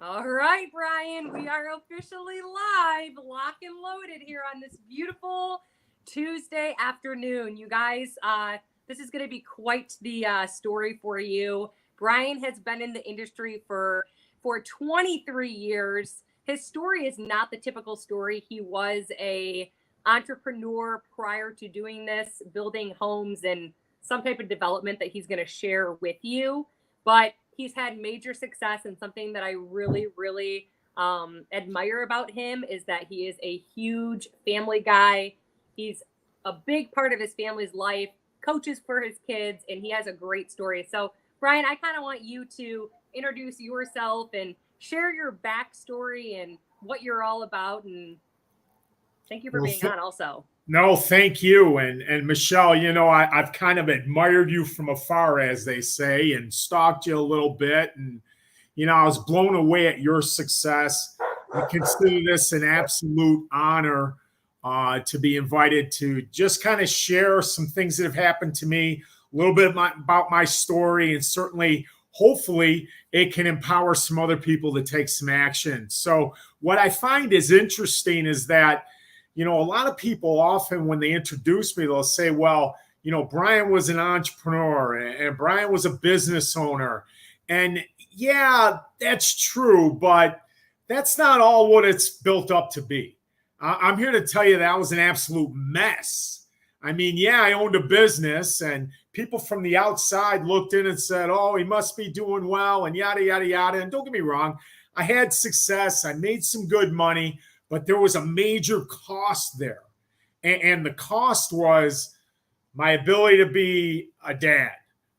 All right, Brian, we are officially live, lock and loaded here on this beautiful Tuesday afternoon. You guys, this is going to be quite the story for you. Brian has been in the industry for 23 years. His story is not the typical story. He was a entrepreneur prior to doing this, building homes and some type of development that he's going to share with you. But he's had major success, and something that I really, really admire about him is that he is a huge family guy. He's a big part of his family's life, coaches for his kids, and he has a great story. So, Brian, I kind of want you to introduce yourself and share your backstory and what you're all about. And thank you for Well, being on also. no, thank you. And Michelle, I've kind of admired you from afar, as they say, and stalked you a little bit. And, I was blown away at your success. I consider this an absolute honor to be invited to just kind of share some things that have happened to me, a little bit about my story, and certainly, hopefully, it can empower some other people to take some action. So, what I find is interesting is that a lot of people often when they introduce me, they'll say, well, Brian was an entrepreneur and Brian was a business owner. And yeah, that's true, but that's not all what it's built up to be. I'm here to tell you that was an absolute mess. I mean, yeah, I owned a business and people from the outside looked in and said, oh, he must be doing well and yada, yada, yada. And don't get me wrong, I had success. I made some good money, but there was a major cost there. And the cost was my ability to be a dad,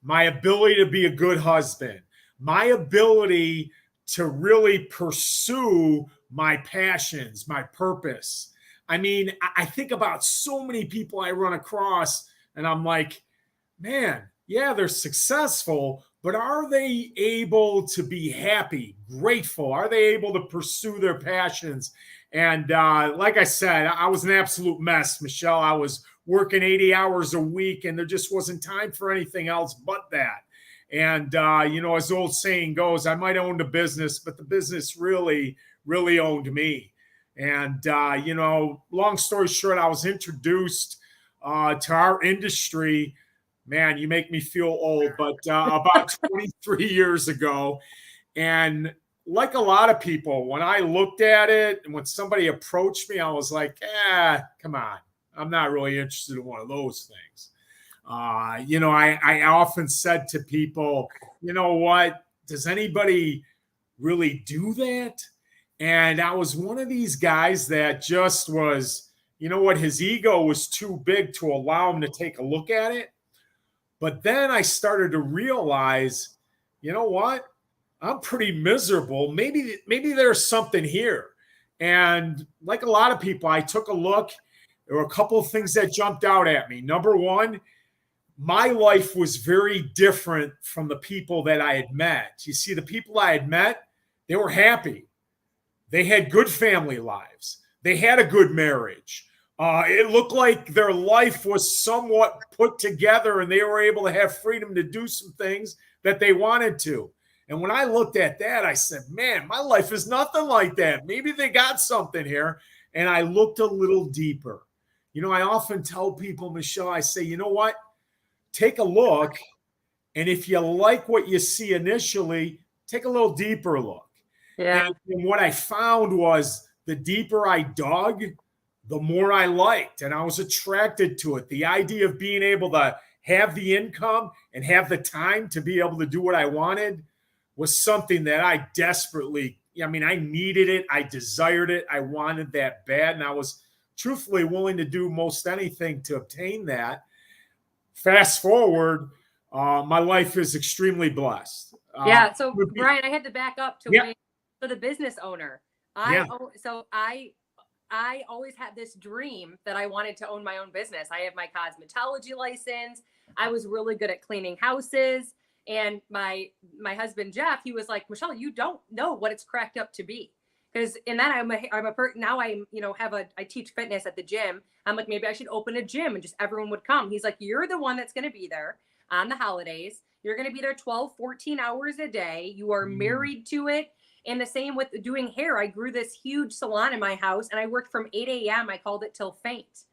my ability to be a good husband, my ability to really pursue my passions, my purpose. I mean, I think about so many people I run across, and I'm like, man, yeah, they're successful, but are they able to be happy, grateful? Are they able to pursue their passions? And like I said, I was an absolute mess, Michelle. I was working 80 hours a week, and there just wasn't time for anything else but that. And, as the old saying goes, I might have owned a business, but the business really, really owned me. And, long story short, I was introduced to our industry. Man, you make me feel old, but about 23 years ago. And like a lot of people, when I looked at it and when somebody approached me, I was like, come on. I'm not really interested in one of those things. I often said to people, you know what? Does anybody really do that? And I was one of these guys that just was, his ego was too big to allow him to take a look at it. But then I started to realize, you know what? I'm pretty miserable. Maybe there's something here. And like a lot of people, I took a look. There were a couple of things that jumped out at me. Number one, my life was very different from the people that I had met. You see, the people I had met, they were happy. They had good family lives. They had a good marriage. It looked like their life was somewhat put together and they were able to have freedom to do some things that they wanted to. And when I looked at that, I said, man, my life is nothing like that. Maybe they got something here. And I looked a little deeper. I often tell people, Michelle, I say, you know what? Take a look. And if you like what you see initially, take a little deeper look. Yeah. And what I found was the deeper I dug, the more I liked. And I was attracted to it. The idea of being able to have the income and have the time to be able to do what I wanted was something that I desperately, I needed it. I desired it. I wanted that bad. And I was truthfully willing to do most anything to obtain that. Fast forward, my life is extremely blessed. Yeah. So Brian, I had to back up to yeah. for the business owner. I always had this dream that I wanted to own my own business. I have my cosmetology license. I was really good at cleaning houses. And my husband, Jeff, he was like, Michelle, you don't know what it's cracked up to be. Because in that I teach fitness at the gym. I'm like, maybe I should open a gym and just everyone would come. He's like, you're the one that's going to be there on the holidays. You're going to be there 12, 14 hours a day. You are married to it. And the same with doing hair. I grew this huge salon in my house and I worked from 8 a.m. I called it till faint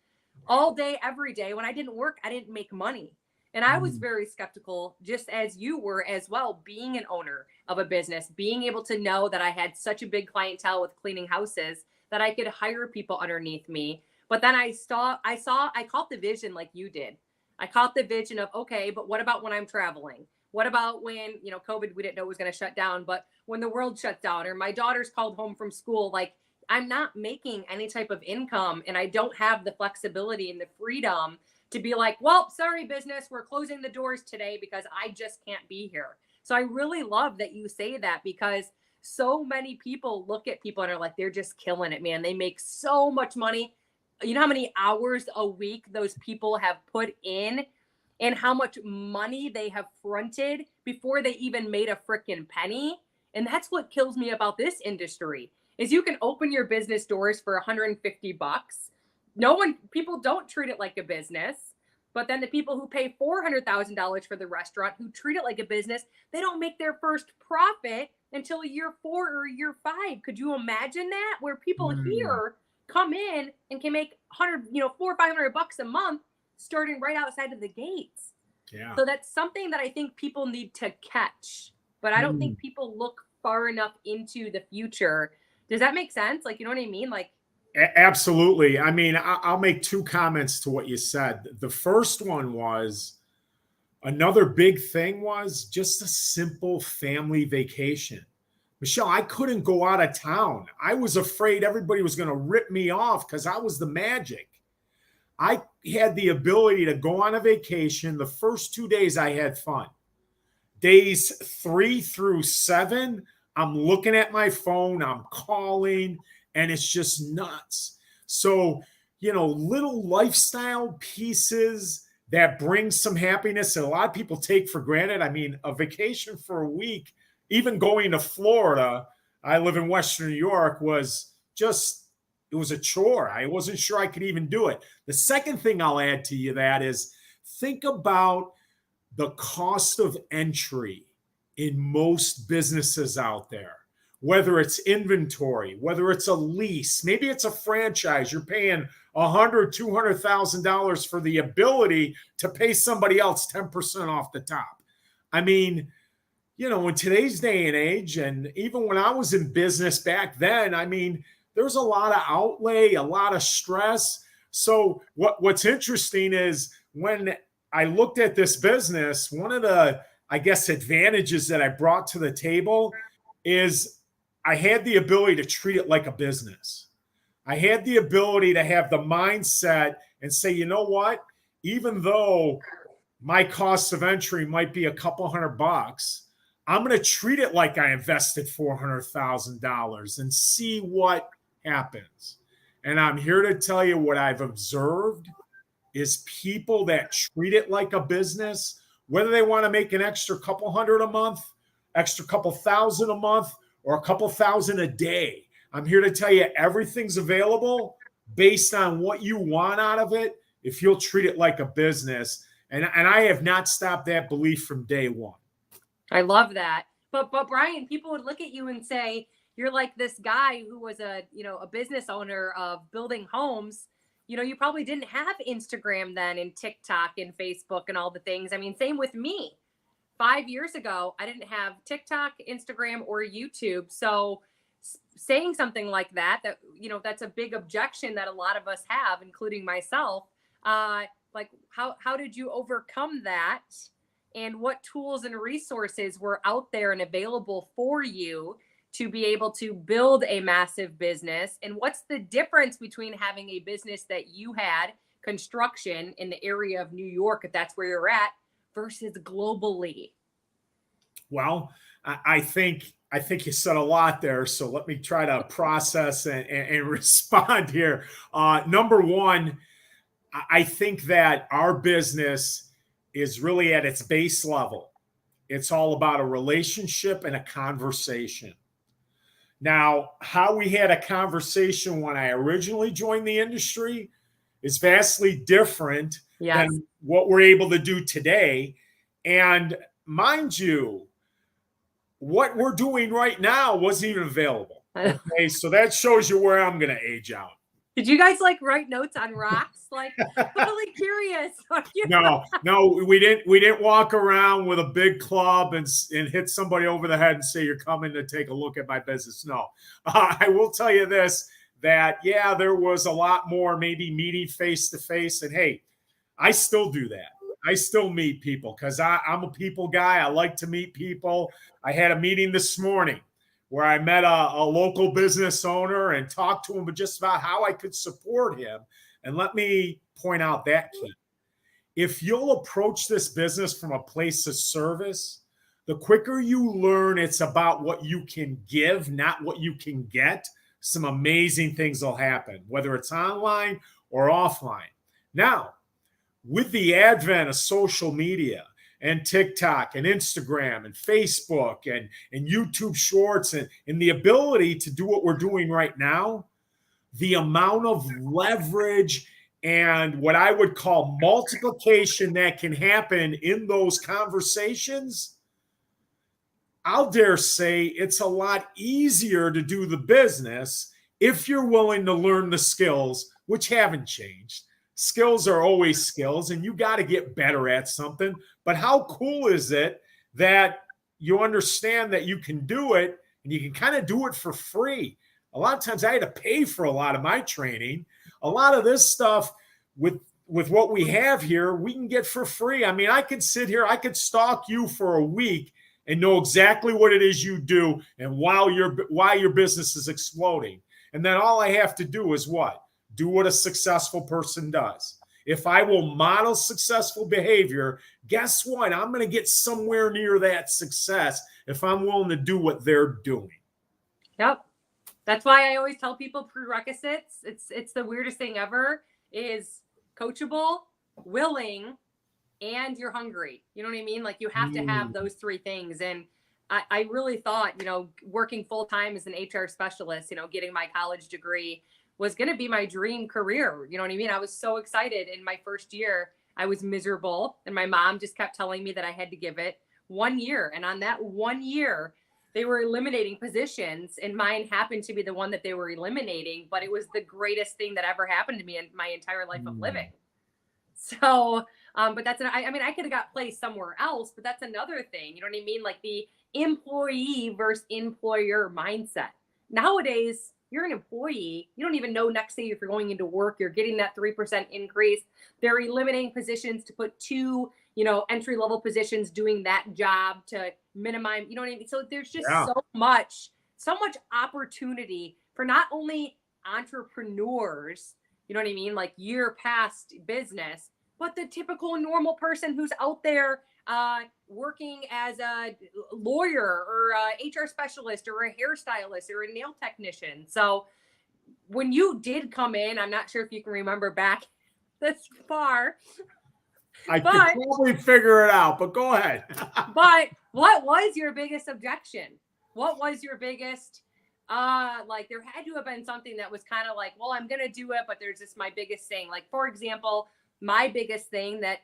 all day, every day. When I didn't work, I didn't make money. And I was very skeptical, just as you were as well, being an owner of a business, being able to know that I had such a big clientele with cleaning houses that I could hire people underneath me. But then I caught the vision like you did. I caught the vision of, okay, but what about when I'm traveling? What about when, COVID, we didn't know it was going to shut down, but when the world shut down or my daughter's called home from school, like I'm not making any type of income and I don't have the flexibility and the freedom to be like, well, sorry, business, we're closing the doors today because I just can't be here. So I really love that you say that, because so many people look at people and are like, they're just killing it, man. They make so much money. You know how many hours a week those people have put in and how much money they have fronted before they even made a freaking penny. And that's what kills me about this industry is you can open your business doors for $150. People don't treat it like a business. But then the people who pay $400,000 for the restaurant, who treat it like a business, they don't make their first profit until year 4 or year 5. Could you imagine that? Where people here come in and can make $400 or $500 a month, starting right outside of the gates. Yeah. So that's something that I think people need to catch. But I don't think people look far enough into the future. Does that make sense? Like, you know what I mean? Like, absolutely. I mean, I'll make 2 comments to what you said. The first one was another big thing was just a simple family vacation. Michelle, I couldn't go out of town. I was afraid everybody was going to rip me off because I was the magic. I had the ability to go on a vacation. The first 2 days I had fun. Days 3 through 7, I'm looking at my phone, I'm calling, and it's just nuts. So, little lifestyle pieces that bring some happiness that a lot of people take for granted. I mean, a vacation for a week, even going to Florida, I live in Western New York, was just, it was a chore. I wasn't sure I could even do it. The second thing I'll add to you that is think about the cost of entry in most businesses out there. Whether it's inventory, whether it's a lease, maybe it's a franchise, you're paying $100,000, $200,000 for the ability to pay somebody else 10% off the top. I mean, in today's day and age, and even when I was in business back then, I mean, there's a lot of outlay, a lot of stress. So what's interesting is when I looked at this business, one of the, I guess, advantages that I brought to the table is I had the ability to treat it like a business. I had the ability to have the mindset and say, you know what? Even though my cost of entry might be a couple $100, I'm going to treat it like I invested $400,000 and see what happens. And I'm here to tell you what I've observed is people that treat it like a business, whether they want to make an extra couple hundred a month, extra couple thousand a month, or a couple thousand a day. I'm here to tell you everything's available based on what you want out of it if you'll treat it like a business. And I have not stopped that belief from day one. I love that. But Brian, people would look at you and say, you're like this guy who was a business owner of building homes. You probably didn't have Instagram then and TikTok and Facebook and all the things. I mean, same with me. 5 years ago, I didn't have TikTok, Instagram, or YouTube. So saying something like that, that's a big objection that a lot of us have, including myself. Like how did you overcome that? And what tools and resources were out there and available for you to be able to build a massive business? And what's the difference between having a business that you had, construction in the area of New York, if that's where you're at, versus globally? Well, I think you said a lot there. So let me try to process and respond here. Number one, I think that our business is really at its base level. It's all about a relationship and a conversation. Now, how we had a conversation when I originally joined the industry is vastly different than what we're able to do today. And mind you, what we're doing right now wasn't even available. I know. Okay, so that shows you where I'm going to age out. Did you guys like write notes on rocks? Like, totally curious. No, we didn't walk around with a big club and hit somebody over the head and say you're coming to take a look at my business. No, I will tell you this, that yeah, there was a lot more maybe meeting face to face, and hey, I still do that. I still meet people because I'm a people guy. I like to meet people. I had a meeting this morning where I met a local business owner and talked to him just about how I could support him. And let me point out that key. If you'll approach this business from a place of service, the quicker you learn it's about what you can give, not what you can get, some amazing things will happen, whether it's online or offline. Now, with the advent of social media and TikTok and Instagram and Facebook and YouTube Shorts and the ability to do what we're doing right now, the amount of leverage and what I would call multiplication that can happen in those conversations, I'll dare say it's a lot easier to do the business if you're willing to learn the skills, which haven't changed. Skills are always skills, and you got to get better at something. But how cool is it that you understand that you can do it and you can kind of do it for free? A lot of times I had to pay for a lot of my training. A lot of this stuff with what we have here, we can get for free. I mean, I could sit here, I could stalk you for a week and know exactly what it is you do and why your business is exploding. And then all I have to do is what? Do what a successful person does. If I will model successful behavior, guess what? I'm going to get somewhere near that success if I'm willing to do what they're doing. Yep. That's why I always tell people prerequisites. It's the weirdest thing ever is coachable, willing, and you're hungry. You know what I mean? Like you have to have those three things. And I really thought, working full time as an HR specialist, getting my college degree was going to be my dream career. You know what I mean? I was so excited. In my first year, I was miserable. And my mom just kept telling me that I had to give it 1 year. And on that 1 year, they were eliminating positions. And mine happened to be the one that they were eliminating. But it was the greatest thing that ever happened to me in my entire life of living. So, but I could have got placed somewhere else, but that's another thing. You know what I mean? Like the employee versus employer mindset. Nowadays, you're an employee. You don't even know next day if you're going into work, you're getting that 3% increase. They're eliminating positions to put two, entry-level positions doing that job to minimize, you know what I mean? So there's just so much opportunity for not only entrepreneurs, you know what I mean? Like year past business, but the typical normal person who's out there working as a lawyer or a HR specialist or a hairstylist or a nail technician. So when you did come in, I'm not sure if you can remember back this far. I could probably figure it out, but go ahead. But what was your biggest objection? What was your biggest, there had to have been something that was kind of like, well, I'm going to do it, but there's just my biggest thing. Like, for example, my biggest thing that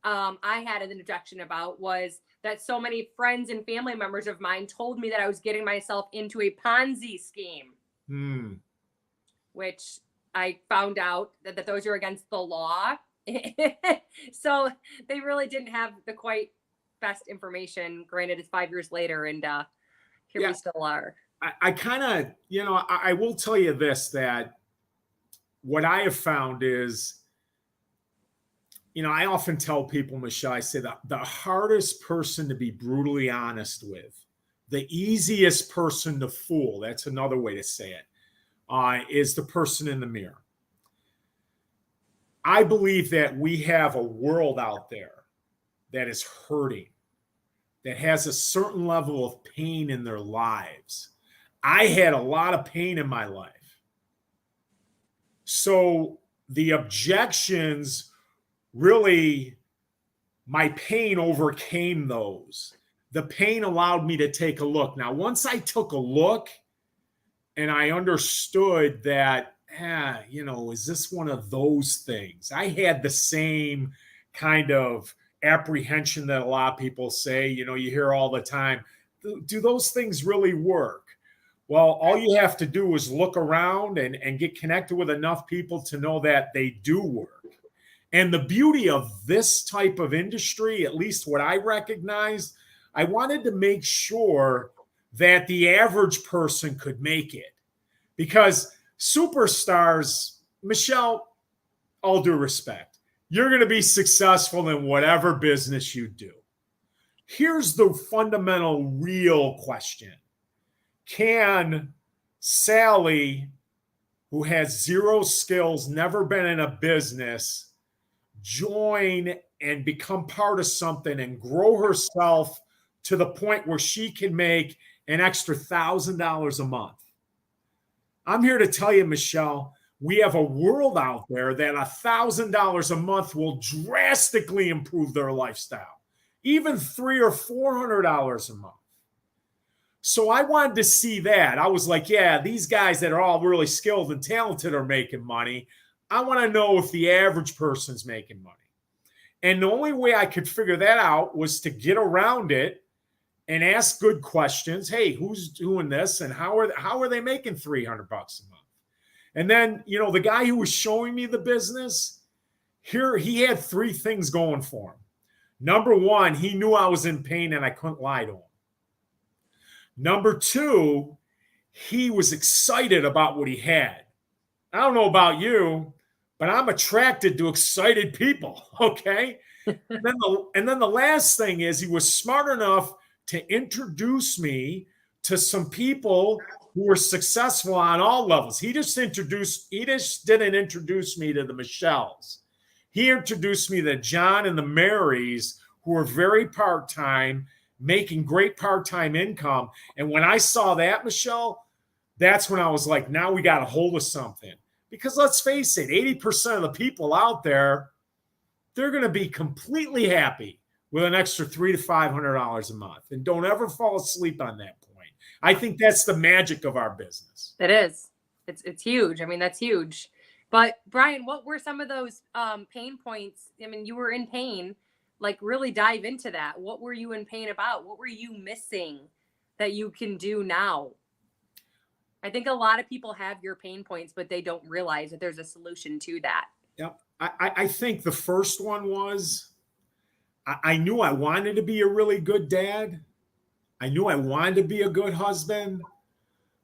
I had an objection about was that so many friends and family members of mine told me that I was getting myself into a Ponzi scheme, which I found out that those are against the law. So they really didn't have the quite best information. Granted, it's 5 years later, and here we still are. I kind of, I will tell you this, that what I have found is, I often tell people, Michelle, I say that the hardest person to be brutally honest with, the easiest person to fool, that's another way to say it, is the person in the mirror. I believe that we have a world out there that is hurting, that has a certain level of pain in their lives. I had a lot of pain in my life. So the objections, really, my pain overcame those. The pain allowed me to take a look. Now, once I took a look and I understood that, is this one of those things? I had the same kind of apprehension that a lot of people say, you hear all the time, do those things really work? Well, all you have to do is look around and get connected with enough people to know that they do work. And the beauty of this type of industry, at least what I recognized, I wanted to make sure that the average person could make it. Because superstars, Michelle, all due respect, you're going to be successful in whatever business you do. Here's the fundamental, real question. Can Sally, who has zero skills, never been in a business, join and become part of something and grow herself to the point where she can make an extra $1,000 a month? I'm here to tell you, Michelle, we have a world out there that $1,000 a month will drastically improve their lifestyle, even $300 or $400 a month. So I wanted to see that. I was like, yeah, these guys that are all really skilled and talented are making money. I want to know if the average person's making money. And the only way I could figure that out was to get around it and ask good questions. Hey, who's doing this? And how are they making $300 a month? And then, the guy who was showing me the business, here he had three things going for him. Number one, he knew I was in pain and I couldn't lie to him. Number two, he was excited about what he had. I don't know about you, but I'm attracted to excited people, okay? and then the last thing is he was smart enough to introduce me to some people who were successful on all levels. He just didn't introduce me to the Michelles. He introduced me to John and the Marys, who were very part-time, making great part-time income. And when I saw that, Michelle, that's when I was like, now we got a hold of something. Because let's face it, 80% of the people out there, they're going to be completely happy with an extra $300 to $500 a month. And don't ever fall asleep on that point. I think that's the magic of our business. It is. It's huge. I mean, that's huge. But Brian, what were some of those pain points? I mean, you were in pain. Like, really dive into that. What were you in pain about? What were you missing that you can do now? I think a lot of people have your pain points, but they don't realize that there's a solution to that. Yeah. I think the first one was I knew I wanted to be a really good dad. I knew I wanted to be a good husband,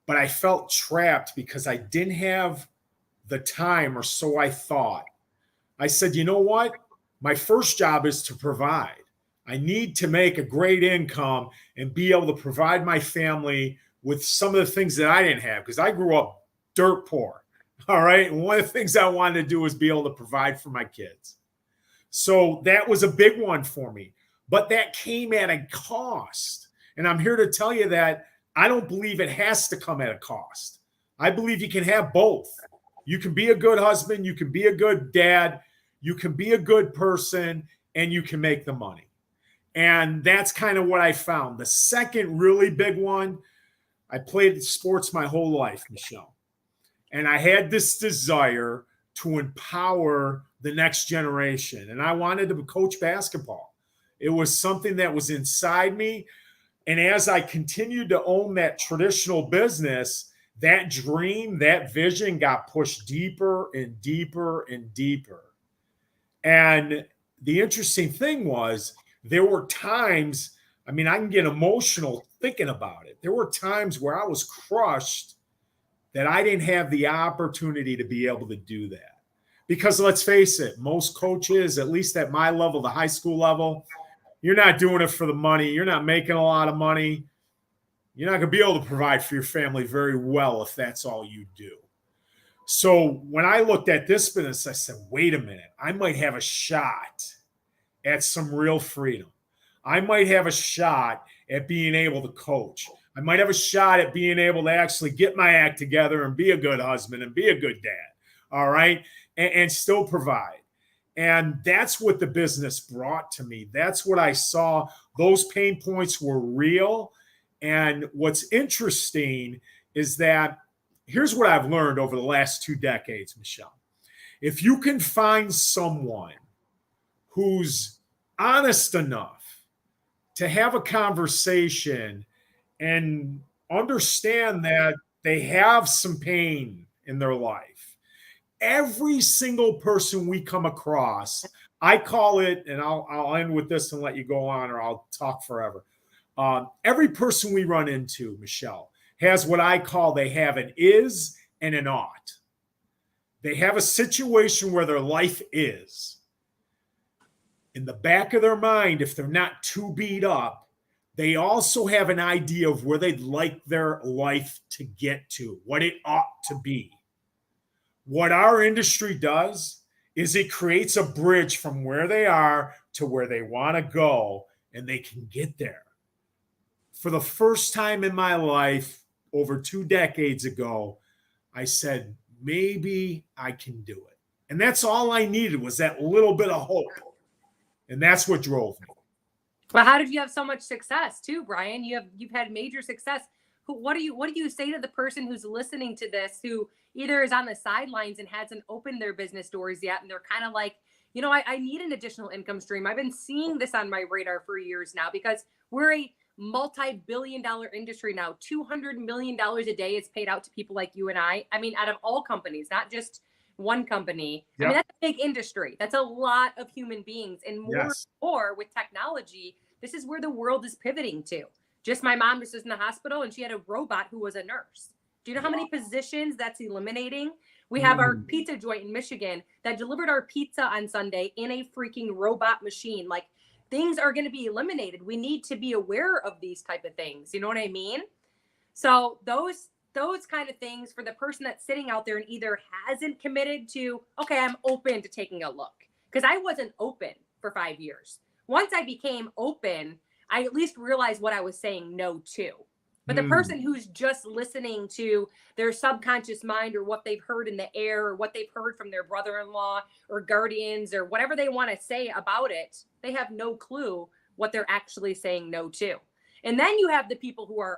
but I felt trapped because I didn't have the time, or so I thought. I said, you know what? My first job is to provide. I need to make a great income and be able to provide my family with some of the things that I didn't have, because I grew up dirt poor. All right. And one of the things I wanted to do was be able to provide for my kids. So that was a big one for me, but that came at a cost. And I'm here to tell you that I don't believe it has to come at a cost. I believe you can have both. You can be a good husband, you can be a good dad, you can be a good person, and you can make the money. And that's kind of what I found. The second really big one, I played sports my whole life, Michelle. And I had this desire to empower the next generation. And I wanted to coach basketball. It was something that was inside me. And as I continued to own that traditional business, that dream, that vision got pushed deeper and deeper and deeper. And the interesting thing was, there were times, I mean, I can get emotional thinking about it. There were times where I was crushed that I didn't have the opportunity to be able to do that. Because let's face it, most coaches, at least at my level, the high school level, you're not doing it for the money. You're not making a lot of money. You're not going to be able to provide for your family very well if that's all you do. So when I looked at this business, I said, wait a minute, I might have a shot at some real freedom. I might have a shot at being able to coach. I might have a shot at being able to actually get my act together and be a good husband and be a good dad. All right. And still provide. And that's what the business brought to me. That's what I saw. Those pain points were real. And what's interesting is that here's what I've learned over the last 2 decades, Michelle. If you can find someone who's honest enough to have a conversation and understand that they have some pain in their life. Every single person we come across, I call it, and I'll end with this and let you go on, or I'll talk forever. Every person we run into, Michelle, has what I call they have an is and an ought. They have a situation where their life is. In the back of their mind, if they're not too beat up, they also have an idea of where they'd like their life to get to, what it ought to be. What our industry does is it creates a bridge from where they are to where they want to go, and they can get there. For the first time in my life, over 2 decades ago, I said, maybe I can do it. And that's all I needed, was that little bit of hope. And that's what drove me. Well, how did you have so much success too, Brian? You've had major success. What do you say to the person who's listening to this, who either is on the sidelines and hasn't opened their business doors yet, and they're kind of like, I need an additional income stream. I've been seeing this on my radar for years now, because we're a multi-billion-dollar industry now. $200 million a day is paid out to people like you and I. I mean, out of all companies, not just one company. Yep. I mean, that's a big industry. That's a lot of human beings, and more and more with technology. This is where the world is pivoting to. Just my mom just was in the hospital, and she had a robot who was a nurse. Do you know how many positions that's eliminating? We have our pizza joint in Michigan that delivered our pizza on Sunday in a freaking robot machine. Like, things are going to be eliminated. We need to be aware of these type of things. You know what I mean? So those kind of things, for the person that's sitting out there and either hasn't committed to, okay, I'm open to taking a look. Because I wasn't open for 5 years. Once I became open, I at least realized what I was saying no to. But the person who's just listening to their subconscious mind, or what they've heard in the air, or what they've heard from their brother-in-law or guardians, or whatever they want to say about it, they have no clue what they're actually saying no to. And then you have the people who are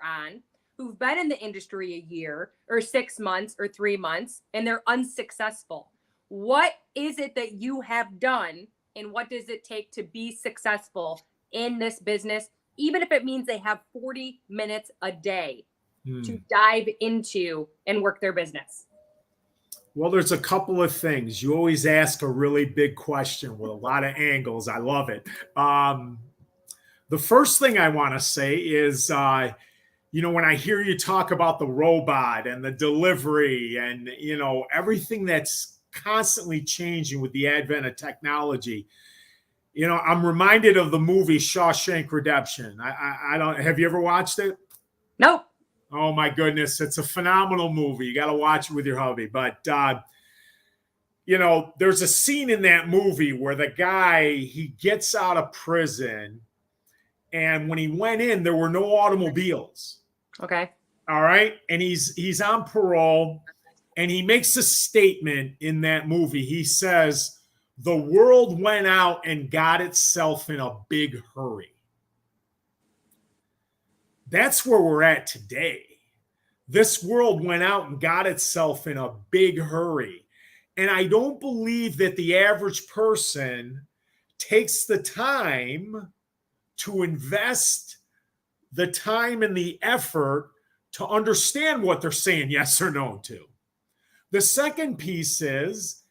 who've been in the industry a year or 6 months or 3 months, and they're unsuccessful. What is it that you have done, and what does it take to be successful in this business, even if it means they have 40 minutes a day to dive into and work their business? Well, there's a couple of things. You always ask a really big question with a lot of angles. I love it. The first thing I want to say is, when I hear you talk about the robot and the delivery and, everything that's constantly changing with the advent of technology, I'm reminded of the movie Shawshank Redemption. I don't, have you ever watched it? Nope. Oh my goodness. It's a phenomenal movie. You got to watch it with your hubby. But, there's a scene in that movie where the guy, he gets out of prison, and when he went in, there were no automobiles. Okay. All right. And he's on parole, and he makes a statement in that movie. He says, the world went out and got itself in a big hurry. That's where we're at today. This world went out and got itself in a big hurry. And I don't believe that the average person takes the time to invest the time and the effort to understand what they're saying yes or no to. The second piece is,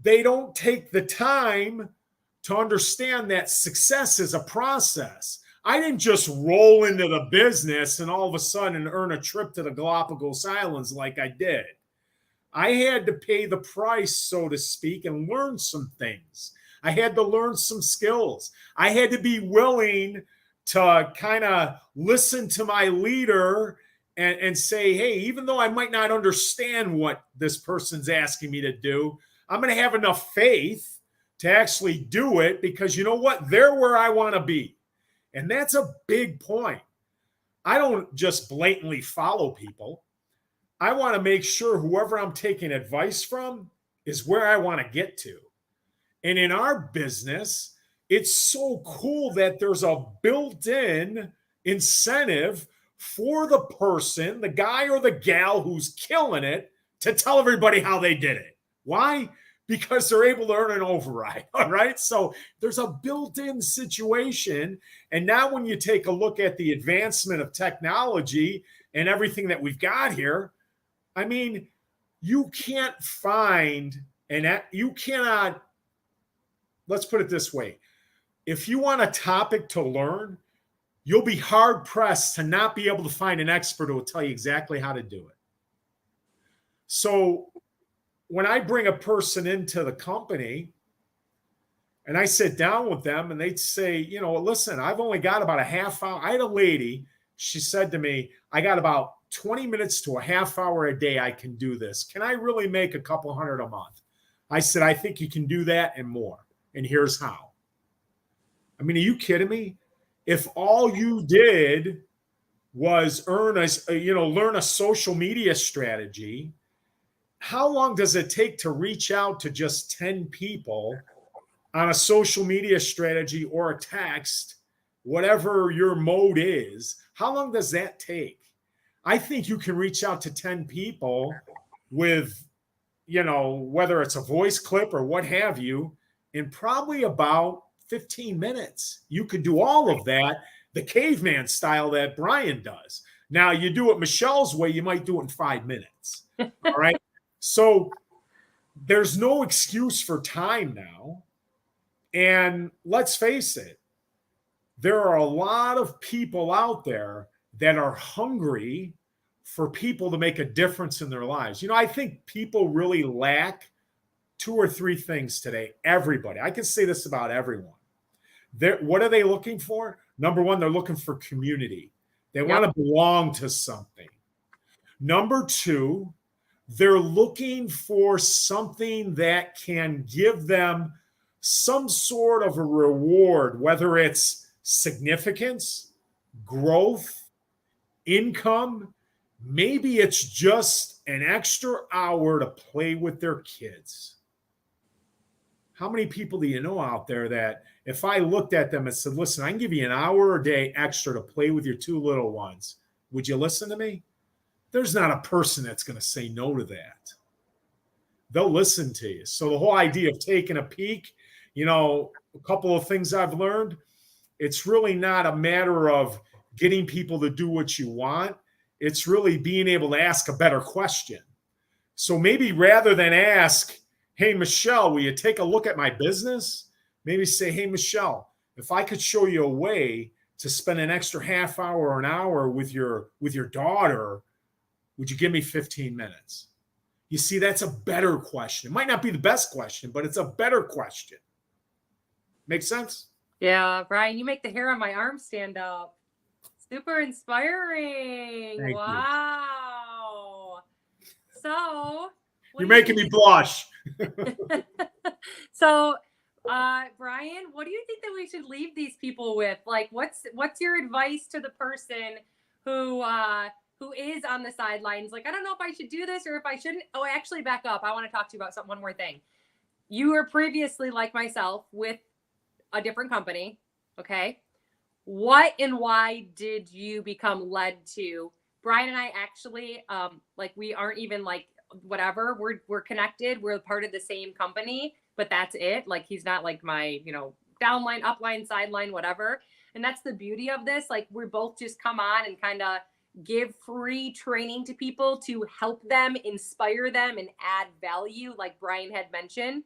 they don't take the time to understand that success is a process. I didn't just roll into the business and all of a sudden earn a trip to the Galapagos Islands like I did. I had to pay the price, so to speak, and learn some things. I had to learn some skills. I had to be willing to kind of listen to my leader and say, hey, even though I might not understand what this person's asking me to do, I'm going to have enough faith to actually do it, because you know what? They're where I want to be. And that's a big point. I don't just blatantly follow people. I want to make sure whoever I'm taking advice from is where I want to get to. And in our business, it's so cool that there's a built-in incentive for the person, the guy or the gal who's killing it, to tell everybody how they did it. Why? because they're able to earn an override. All right. So there's a built-in situation. And now when you take a look at the advancement of technology and everything that we've got here, I mean, you can't find you cannot, let's put it this way. If you want a topic to learn, you'll be hard pressed to not be able to find an expert who will tell you exactly how to do it. So when I bring a person into the company and I sit down with them and they'd say, you know, listen, I've only got about a half hour. I had a lady, she said to me, I got about 20 minutes to a half hour a day. I can do this. Can I really make a couple hundred a month? I said, I think you can do that and more. And here's how. I mean, are you kidding me? If all you did was learn a social media strategy, how long does it take to reach out to just 10 people on a social media strategy or a text, whatever your mode is? How long does that take? I think you can reach out to 10 people with, whether it's a voice clip or what have you, in probably about 15 minutes. You could do all of that, the caveman style that Brian does. Now, you do it Michelle's way, you might do it in 5 minutes. All right. So there's no excuse for time now. And let's face it, there are a lot of people out there that are hungry for people to make a difference in their lives. I think people really lack 2 or 3 things today. Everybody. I can say this about everyone. What are they looking for? Number one, they're looking for community. They want to belong to something. Number 2, they're looking for something that can give them some sort of a reward, whether it's significance, growth, income. Maybe it's just an extra hour to play with their kids. How many people do you know out there that if I looked at them and said, listen, I can give you an hour a day extra to play with your 2 little ones, would you listen to me? There's not a person that's going to say no to that. They'll listen to you. So the whole idea of taking a peek, a couple of things I've learned, it's really not a matter of getting people to do what you want. It's really being able to ask a better question. So maybe rather than ask, hey, Michelle, will you take a look at my business? Maybe say, hey, Michelle, if I could show you a way to spend an extra half hour or an hour with your daughter, would you give me 15 minutes? You see, that's a better question. It might not be the best question, but it's a better question. Make sense? Yeah, Brian, you make the hair on my arm stand up. Super inspiring. Thank Wow. You. So you're making me blush. So, Brian, what do you think that we should leave these people with? Like, what's your advice to the person who is on the sidelines? Like, I don't know if I should do this or if I shouldn't. Oh, actually, back up. I want to talk to you about one more thing. You were previously, like myself, with a different company. Okay. What and why did you become led to? Brian and I actually, we aren't even whatever. We're connected. We're part of the same company, but that's it. Like, he's not like my, downline, upline, sideline, whatever. And that's the beauty of this. Like, we both just come on and kind of give free training to people to help them, inspire them, and add value, like Brian had mentioned.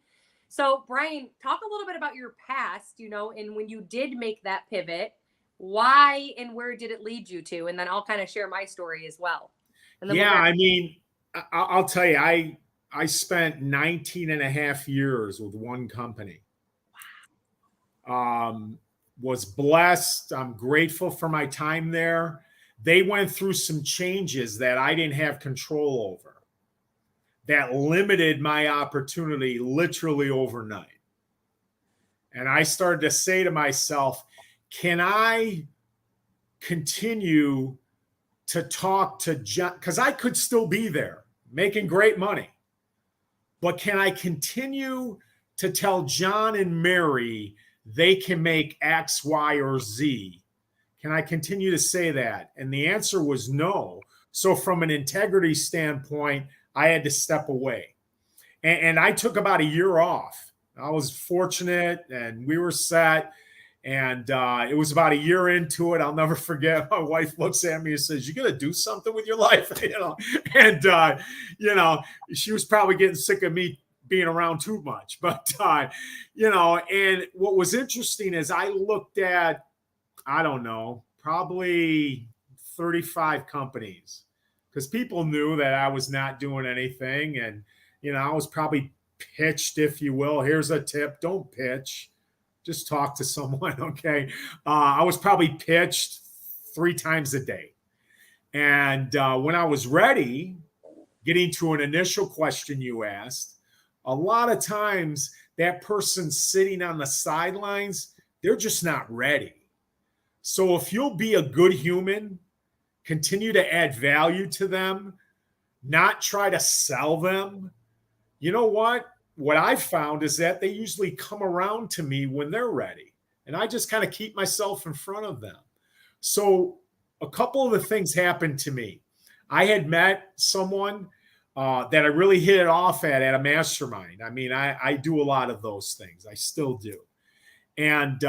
So, Brian, talk a little bit about your past, and when you did make that pivot, why and where did it lead you to? And then I'll kind of share my story as well. And then I'll tell you, I spent 19 and a half years with one company. Was blessed. I'm grateful for my time there. They went through some changes that I didn't have control over that limited my opportunity literally overnight. And I started to say to myself, can I continue to talk to John? Because I could still be there making great money. But can I continue to tell John and Mary they can make X, Y, or Z? Can I continue to say that? And the answer was no. So from an integrity standpoint, I had to step away. And I took about a year off. I was fortunate and we were set. And it was about a year into it. I'll never forget. My wife looks at me and says, "You got to do something with your life," And she was probably getting sick of me being around too much. But and what was interesting is I looked at, I don't know, probably 35 companies because people knew that I was not doing anything, and I was probably pitched, if you will. Here's a tip: don't pitch. Just talk to someone, okay? I was probably pitched 3 times a day. And when I was ready, getting to an initial question you asked, a lot of times that person sitting on the sidelines, they're just not ready. So if you'll be a good human, continue to add value to them, not try to sell them, you know what? What I've found is that they usually come around to me when they're ready. And I just kind of keep myself in front of them. So a couple of the things happened to me. I had met someone that I really hit it off at a mastermind. I mean, I do a lot of those things. I still do. And,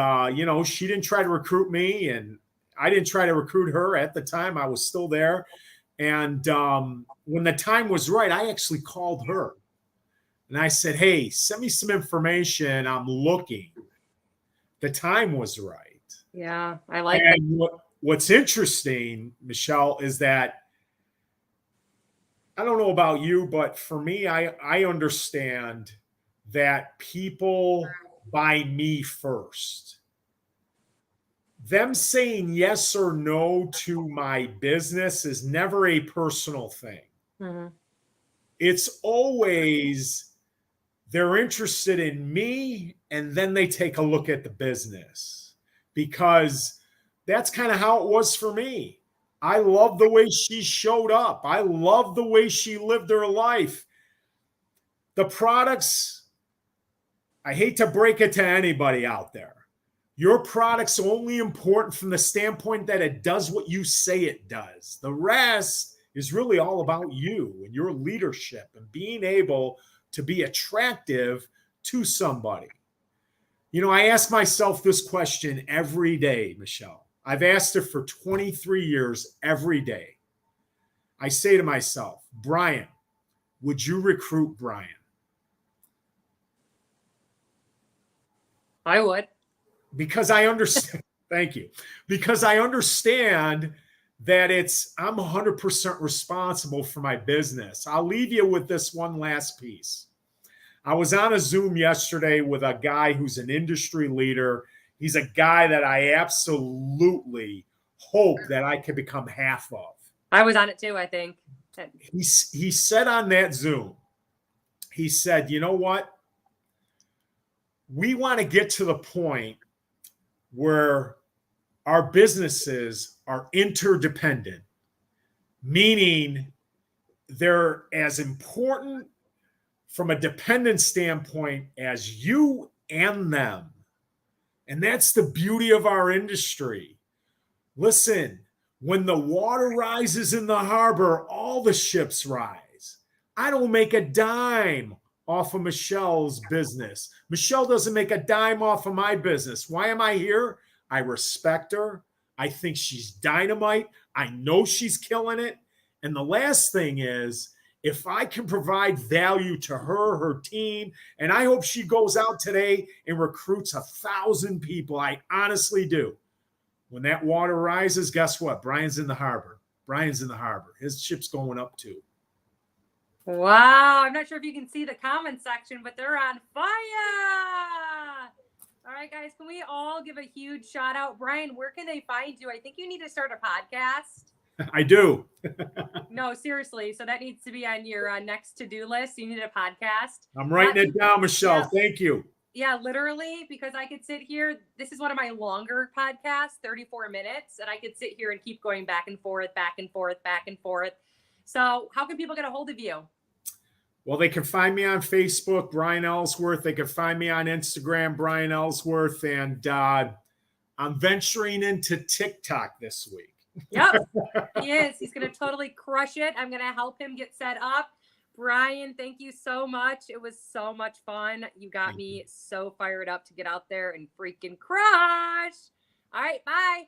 she didn't try to recruit me, and I didn't try to recruit her at the time. I was still there. And when the time was right, I actually called her. And I said, "Hey, send me some information. I'm looking." The time was right. Yeah, I like and that. What's interesting, Michelle, is that I don't know about you, but for me, I understand that people buy me first. Them saying yes or no to my business is never a personal thing. Mm-hmm. It's always they're interested in me, and then they take a look at the business, because that's kind of how it was for me. I love the way she showed up. I love the way she lived her life. The products, I hate to break it to anybody out there. Your product's only important from the standpoint that it does what you say it does. The rest is really all about you and your leadership and being able to be attractive to somebody. I ask myself this question every day, Michelle. I've asked it for 23 years every day. I say to myself, "Brian, would you recruit Brian?" I would. Because I understand. Thank you. Because I understand that I'm 100% responsible for my business. I'll leave you with this one last piece. I was on a Zoom yesterday with a guy who's an industry leader. He's a guy that I absolutely hope that I can become half of. I was on it too, I think. He said on that Zoom, he said, "You know what? We want to get to the point where our businesses are interdependent, meaning they're as important from a dependent standpoint as you and them." And that's the beauty of our industry. Listen, when the water rises in the harbor, all the ships rise. I don't make a dime off of Michelle's business. Michelle doesn't make a dime off of my business. Why am I here? I respect her. I think she's dynamite. I know she's killing it. And the last thing is, if I can provide value to her, her team, and I hope she goes out today and recruits 1,000 people. I honestly do. When that water rises, guess what? Brian's in the harbor. Brian's in the harbor. His ship's going up too. Wow. I'm not sure if you can see the comment section, but they're on fire. All right, guys, can we all give a huge shout out? Brian, where can they find you? I think you need to start a podcast. I do. No, seriously. So that needs to be on your next to-do list. You need a podcast. I'm writing it down, Michelle. Yeah. Thank you. Yeah, literally, because I could sit here. This is one of my longer podcasts, 34 minutes, and I could sit here and keep going back and forth, back and forth, back and forth. So how can people get a hold of you? Well, they can find me on Facebook, Brian Ellsworth. They can find me on Instagram, Brian Ellsworth. And I'm venturing into TikTok this week. Yep, he is. He's going to totally crush it. I'm going to help him get set up. Brian, thank you so much. It was so much fun. You got Thank me you. so fired up to get out there and freaking crush. All right, bye.